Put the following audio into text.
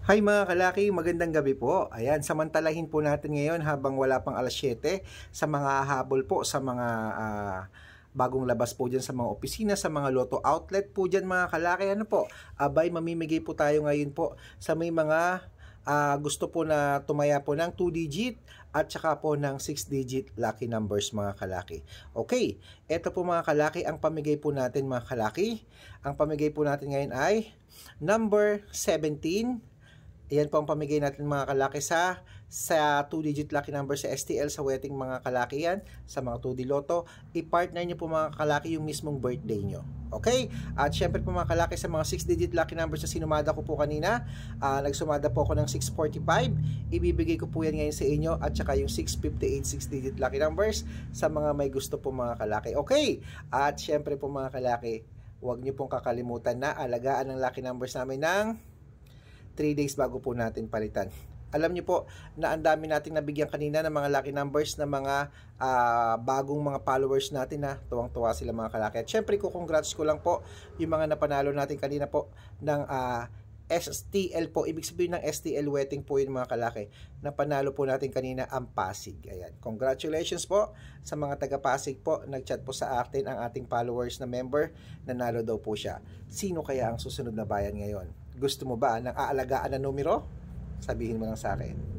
Hi mga kalaki, magandang gabi po. Ayan, samantalahin po natin ngayon habang wala pang alas 7 sa mga habol po, sa mga bagong labas po dyan sa mga opisina, sa mga Lotto outlet po dyan mga kalaki. Ano po, abay mamimigay po tayo ngayon po sa may mga gusto po na tumaya po ng 2 digit at saka po ng 6 digit lucky numbers mga kalaki. Okay, eto po mga kalaki ang pamigay po natin mga kalaki. Ang pamigay po natin ngayon ay number 17. Ayan po ang pamigay natin mga kalaki sa 2-digit lucky number sa STL, sa wedding mga kalaki yan, sa mga 2D Lotto. I-partner nyo po mga kalaki yung mismong birthday nyo. Okay? At syempre po mga kalaki sa mga 6-digit lucky numbers na sinumada ko po kanina, nagsumada po ako ng 645. Ibibigay ko po yan ngayon sa inyo at saka yung 658 6-digit lucky numbers sa mga may gusto po mga kalaki. Okay? At syempre po mga kalaki, huwag nyo pong kakalimutan na alagaan ang lucky numbers namin ng 3 days bago po natin palitan. Alam niyo po na ang dami nating nabigyan kanina ng mga lucky numbers na mga bagong mga followers natin na tuwang-tuwa sila mga kalaki. At syempre congrats ko lang po yung mga napanalo natin kanina po ng STL po. Ibig sabihin ng STL wedding po yung mga kalaki. Napanalo po natin kanina ang Pasig. Ayan. Congratulations po sa mga taga Pasig po. Nag-chat po sa atin ang ating followers na member. Nanalo daw po siya. Sino kaya ang susunod na bayan ngayon? Gusto mo ba ng aalagaan na numero? Sabihin mo lang sa akin.